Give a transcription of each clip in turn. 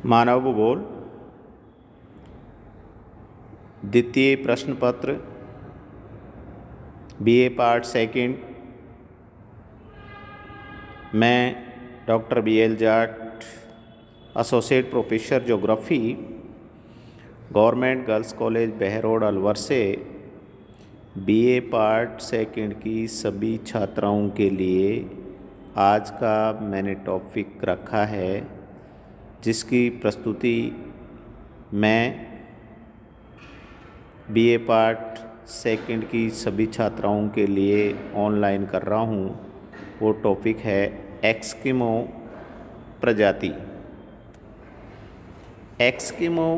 मानव भूगोल द्वितीय प्रश्न पत्र बीए पार्ट सेकंड। मैं doctor BL Jat, associate professor geography, government girls college Behror Alwar से बीए पार्ट सेकंड की सभी छात्राओं के लिए आज का मैंने टॉपिक रखा है, जिसकी प्रस्तुति मैं बीए पार्ट सेकंड की सभी छात्राओं के लिए ऑनलाइन कर रहा हूँ। वो टॉपिक है एस्किमो प्रजाति। एस्किमो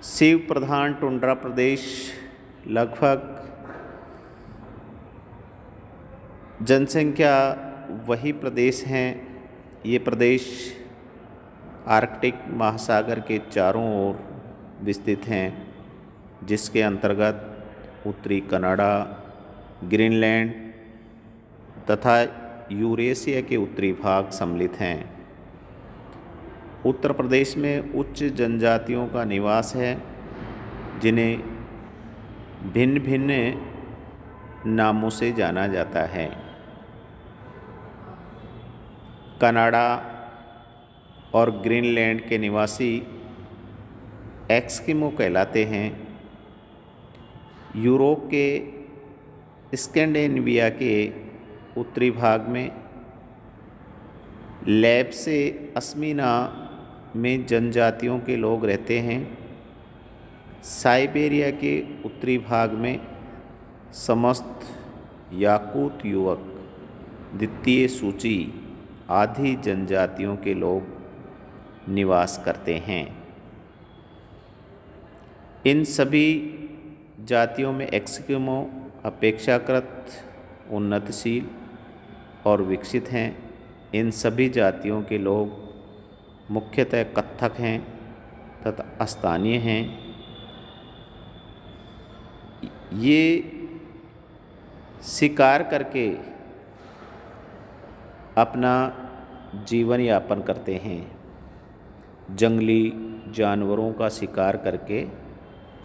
शिव प्रधान टुंड्रा प्रदेश, लगभग जनसंख्या वही प्रदेश हैं। ये प्रदेश आर्कटिक महासागर के चारों ओर विस्तृत हैं, जिसके अंतर्गत उत्तरी कनाडा, ग्रीनलैंड तथा यूरेशिया के उत्तरी भाग सम्मिलित हैं। उत्तर प्रदेश में उच्च जनजातियों का निवास है, जिन्हें भिन्न भिन्न नामों से जाना जाता है। कनाडा और ग्रीनलैंड के निवासी एस्किमो कहलाते हैं। यूरोप के स्कैंडिनेविया के उत्तरी भाग में लैब से अस्मिना में जनजातियों के लोग रहते हैं। साइबेरिया के उत्तरी भाग में समस्त याकूत युवक, द्वितीय सूची आदि जनजातियों के लोग निवास करते हैं। इन सभी जातियों में एस्किमो अपेक्षाकृत उन्नतशील और विकसित हैं। इन सभी जातियों के लोग मुख्यतः कत्थक हैं तथा स्थानीय हैं। ये शिकार करके अपना जीवन यापन करते हैं। जंगली जानवरों का शिकार करके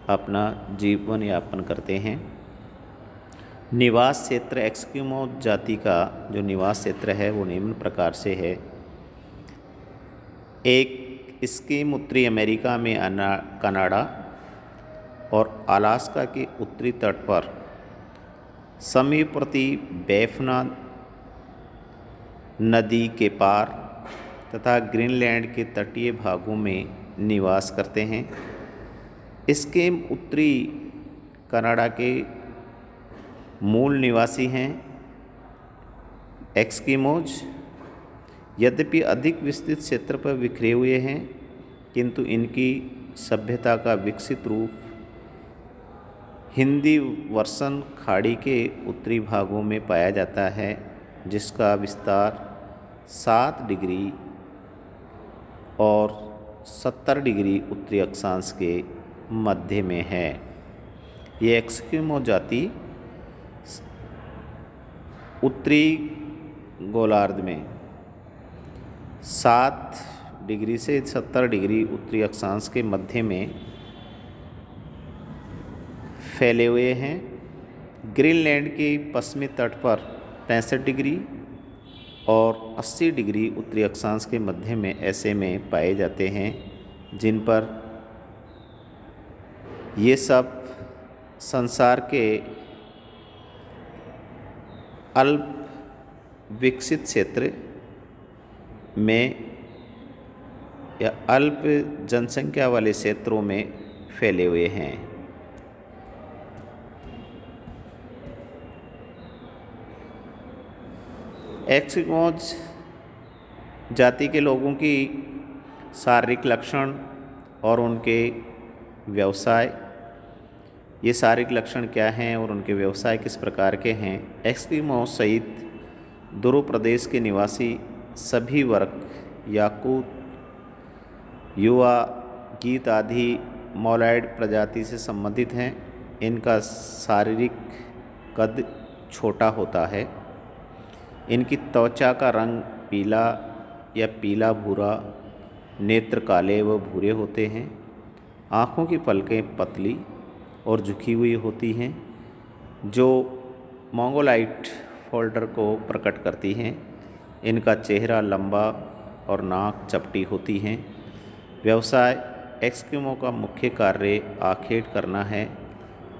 अपना जीवन यापन करते हैं। निवास क्षेत्र एस्किमो जाति का जो निवास क्षेत्र है वो निम्न प्रकार से है। एक स्कीम उत्तरी अमेरिका में कनाडा और अलास्का के उत्तरी तट पर समीपवर्ती बैफना नदी के पार तथा ग्रीनलैंड के तटीय भागों में निवास करते हैं। इसके उत्तरी कनाडा के मूल निवासी हैं एस्किमोज। यद्यपि अधिक विस्तृत क्षेत्र पर बिखरे हुए हैं, किंतु इनकी सभ्यता का विकसित रूप हिंदी वर्षन खाड़ी के उत्तरी भागों में पाया जाता है, जिसका विस्तार 7 डिग्री और 70 डिग्री उत्तरी अक्षांश के मध्य में है। ये एस्किमो जाति उत्तरी गोलार्ध में 7 डिग्री से 70 डिग्री उत्तरी अक्षांश के मध्य में फैले हुए हैं। ग्रीनलैंड के पश्चिमी तट पर 65 डिग्री और 80 डिग्री उत्तरी अक्षांश के मध्य में ऐसे में पाए जाते हैं, जिन पर ये सब संसार के अल्प विकसित क्षेत्र में या अल्प जनसंख्या वाले क्षेत्रों में फैले हुए हैं। एस्किमोज जाति के लोगों की शारीरिक लक्षण और उनके व्यवसाय। ये शारीरिक लक्षण क्या हैं और उनके व्यवसाय किस प्रकार के हैं। एस्किमो सहित ध्रुव प्रदेश के निवासी सभी वर्ग याकूत, युवा, गीत आदि मोलॉयड प्रजाति से संबंधित हैं। इनका शारीरिक कद छोटा होता है। इनकी त्वचा का रंग पीला या पीला भूरा, नेत्र काले व भूरे होते हैं। आँखों की पलकें पतली और झुकी हुई होती हैं, जो मोंगोलाइट फोल्डर को प्रकट करती हैं। इनका चेहरा लंबा और नाक चपटी होती हैं। व्यवसाय एस्किमो का मुख्य कार्य आखेट करना है।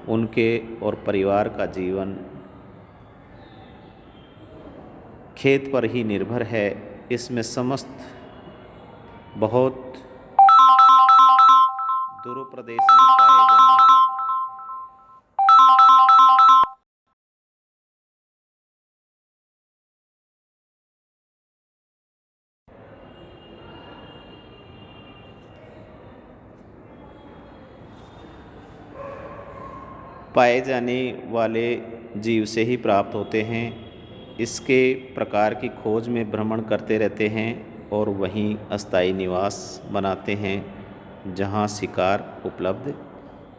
उनके और परिवार का जीवन खेत पर ही निर्भर है। इसमें समस्त बहुत दूर प्रदेश में पाए जाने वाले जीव से ही प्राप्त होते हैं। इसके प्रकार की खोज में भ्रमण करते रहते हैं और वहीं अस्थायी निवास बनाते हैं जहां शिकार उपलब्ध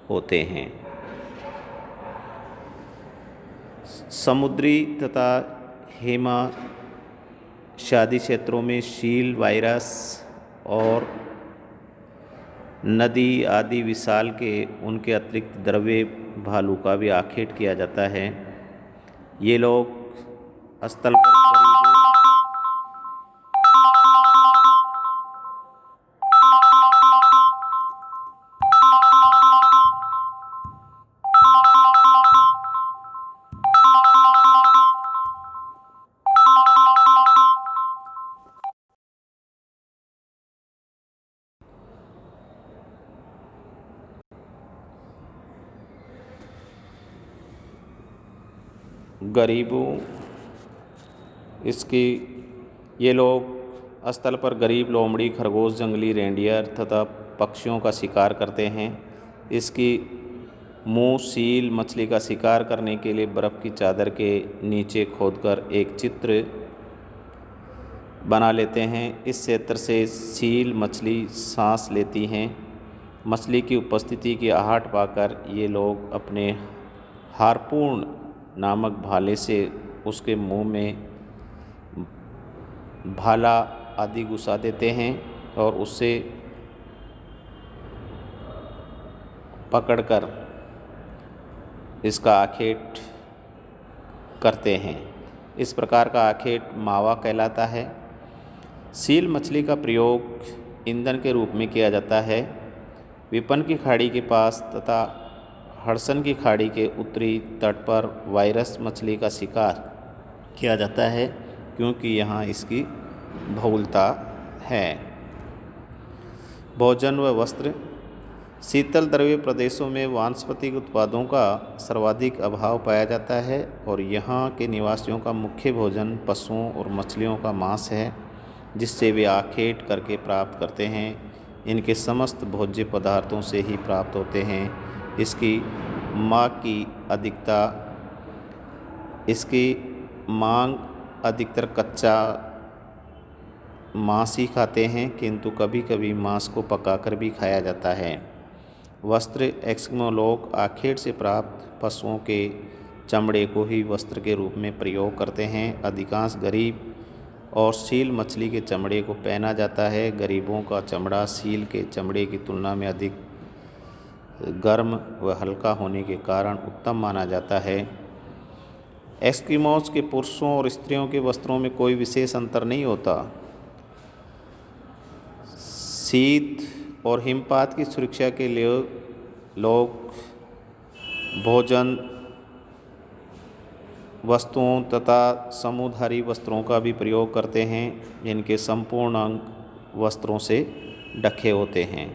होते हैं। समुद्री तथा हिमाशादी क्षेत्रों में शील, वायरस और नदी आदि विशाल के उनके अतिरिक्त द्रव्य भालू का भी आखेट किया जाता है। ये लोग स्थल पर गरीबों इसकी ये लोग स्थल पर गरीब, लोमड़ी, खरगोश, जंगली रेंडियर तथा पक्षियों का शिकार करते हैं। इसकी मुंह सील मछली का शिकार करने के लिए बर्फ़ की चादर के नीचे खोदकर एक चित्र बना लेते हैं। इस क्षेत्र से सील मछली सांस लेती हैं। मछली की उपस्थिति की आहट पाकर ये लोग अपने हार्पून नामक भाले से उसके मुंह में भाला आदि घुसा देते हैं और उससे पकड़कर इसका आखेट करते हैं। इस प्रकार का आखेट मावा कहलाता है। सील मछली का प्रयोग ईंधन के रूप में किया जाता है। विपन की खाड़ी के पास तथा हडसन की खाड़ी के उत्तरी तट पर वायरस मछली का शिकार किया जाता है, क्योंकि यहाँ इसकी बहुलता है। भोजन व वस्त्र। शीतल द्रव्य प्रदेशों में वानस्पतिक उत्पादों का सर्वाधिक अभाव पाया जाता है और यहाँ के निवासियों का मुख्य भोजन पशुओं और मछलियों का मांस है, जिससे वे आखेट करके प्राप्त करते हैं। इनके समस्त भोज्य पदार्थों से ही प्राप्त होते हैं। इसकी मांग अधिकतर कच्चा मांस ही खाते हैं, किंतु कभी कभी मांस को पकाकर भी खाया जाता है। वस्त्र। एस्किमो लोग आखेट से प्राप्त पशुओं के चमड़े को ही वस्त्र के रूप में प्रयोग करते हैं। अधिकांश गरीब और सील मछली के चमड़े को पहना जाता है। गरीबों का चमड़ा सील के चमड़े की तुलना में अधिक गर्म व हल्का होने के कारण उत्तम माना जाता है। एस्किमोज के पुरुषों और स्त्रियों के वस्त्रों में कोई विशेष अंतर नहीं होता। शीत और हिमपात की सुरक्षा के लिए लोग भोजन वस्तुओं तथा समूहधारी वस्त्रों का भी प्रयोग करते हैं, जिनके संपूर्ण अंग वस्त्रों से ढके होते हैं।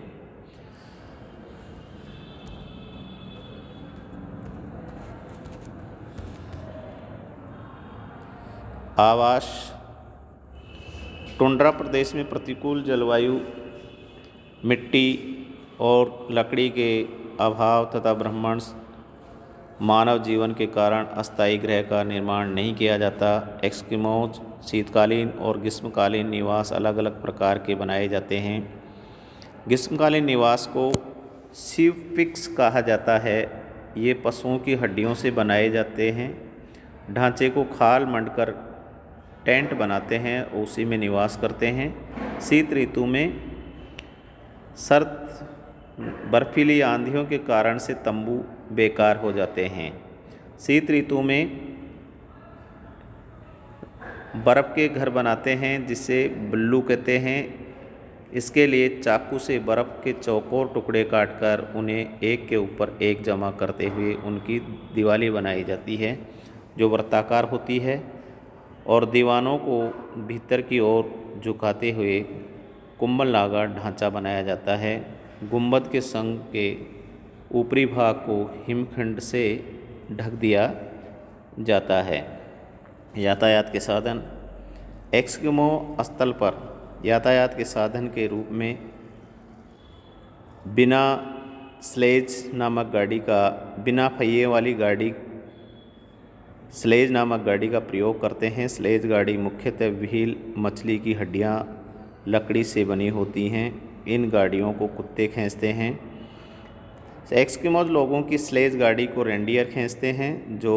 आवास। टुंड्रा प्रदेश में प्रतिकूल जलवायु, मिट्टी और लकड़ी के अभाव तथा भ्रमण मानव जीवन के कारण अस्थायी गृह का निर्माण नहीं किया जाता। एस्किमोज शीतकालीन और ग्रीष्मकालीन निवास अलग अलग प्रकार के बनाए जाते हैं। ग्रीष्मकालीन निवास को शिवपिक्स कहा जाता है। ये पशुओं की हड्डियों से बनाए जाते हैं। ढांचे को खाल मंडकर टेंट बनाते हैं और उसी में निवास करते हैं। शीत ऋतु में सर्द बर्फीली आंधियों के कारण से तंबू बेकार हो जाते हैं। शीत ऋतु में बर्फ़ के घर बनाते हैं जिसे बल्लू कहते हैं। इसके लिए चाकू से बर्फ़ के चौकोर टुकड़े काटकर उन्हें एक के ऊपर एक जमा करते हुए उनकी दीवाली बनाई जाती है जो वृत्ताकार होती है और दीवानों को भीतर की ओर झुकाते हुए कुंभलनाकार ढांचा बनाया जाता है। गुंबद के संग के ऊपरी भाग को हिमखंड से ढक दिया जाता है। यातायात के साधन। एस्किमो स्थल पर यातायात के साधन के रूप में बिना पहिए वाली गाड़ी स्लेज नामक गाड़ी का प्रयोग करते हैं। स्लेज गाड़ी मुख्यतः व्हील मछली की हड्डियां लकड़ी से बनी होती हैं। इन गाड़ियों को कुत्ते खींचते हैं। एस्किमोज लोगों की स्लेज गाड़ी को रेंडियर खींचते हैं जो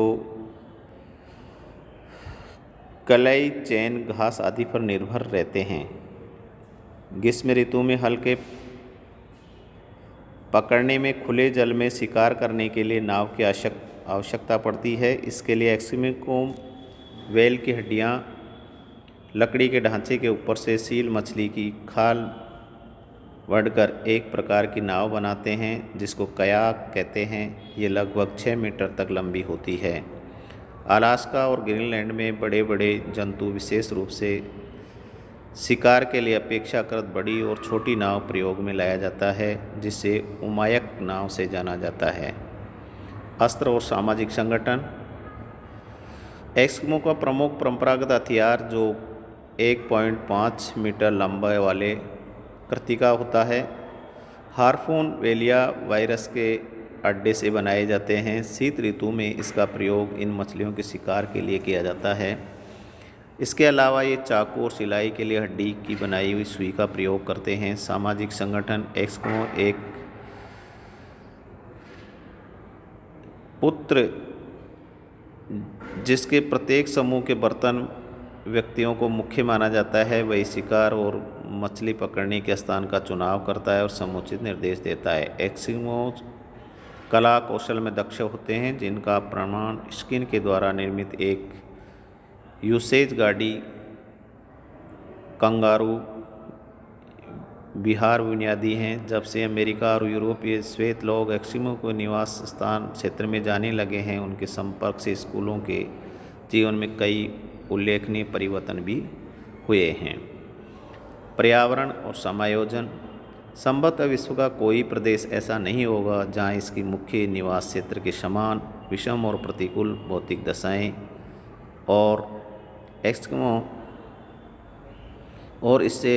कलाई, चैन, घास आदि पर निर्भर रहते हैं। ग्रीष्म ऋतु में हल्के पकड़ने में खुले जल में शिकार करने के लिए नाव की आवश्यकता पड़ती है। इसके लिए एस्किमो व्हेल की हड्डियां लकड़ी के ढांचे के ऊपर से सील मछली की खाल वढ़कर एक प्रकार की नाव बनाते हैं जिसको कयाक कहते हैं। ये लगभग 6 मीटर तक लंबी होती है। अलास्का और ग्रीनलैंड में बड़े बड़े जंतु विशेष रूप से शिकार के लिए अपेक्षाकृत बड़ी और छोटी नाव प्रयोग में लाया जाता है जिसे उमायक नाव से जाना जाता है। अस्त्र और सामाजिक संगठन। एस्किमो का प्रमुख परंपरागत हथियार जो 1.5 मीटर लंबाई वाले कृतिका होता है। हार्पून वेलिया वायरस के अड्डे से बनाए जाते हैं। शीत ऋतु में इसका प्रयोग इन मछलियों के शिकार के लिए किया जाता है। इसके अलावा ये चाकू और सिलाई के लिए हड्डी की बनाई हुई सुई का प्रयोग करते हैं। सामाजिक संगठन। एस्किमो एक पुत्र जिसके प्रत्येक समूह के बर्तन व्यक्तियों को मुख्य माना जाता है, वही शिकार और मछली पकड़ने के स्थान का चुनाव करता है और समुचित निर्देश देता है। एस्किमो कला कौशल में दक्ष होते हैं जिनका प्रमाण स्किन के द्वारा निर्मित एक यूसेज गाड़ी, कंगारू विहार बुनियादी हैं। जब से अमेरिका और यूरोपीय श्वेत लोग एस्किमो को निवास स्थान क्षेत्र में जाने लगे हैं, उनके संपर्क से स्कूलों के जीवन में कई उल्लेखनीय परिवर्तन भी हुए हैं। पर्यावरण और समायोजन। संभवतः विश्व का कोई प्रदेश ऐसा नहीं होगा जहां इसकी मुख्य निवास क्षेत्र के समान विषम और प्रतिकूल भौतिक दशाएं और एस्किमो और इससे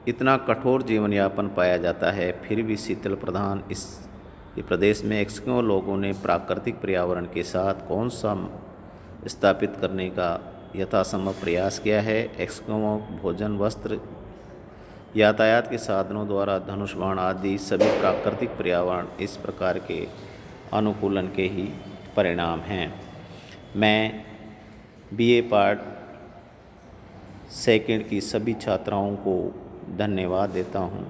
इतना कठोर जीवन यापन पाया जाता है। फिर भी शीतल प्रधान इस प्रदेश में एस्किमो लोगों ने प्राकृतिक पर्यावरण के साथ कौन सा स्थापित करने का यथासंभव प्रयास किया है। एस्किमो भोजन, वस्त्र, यातायात के साधनों द्वारा धनुष बाण आदि सभी प्राकृतिक पर्यावरण इस प्रकार के अनुकूलन के ही परिणाम हैं। मैं BA पार्ट सेकंड की सभी छात्राओं को धन्यवाद देता हूँ।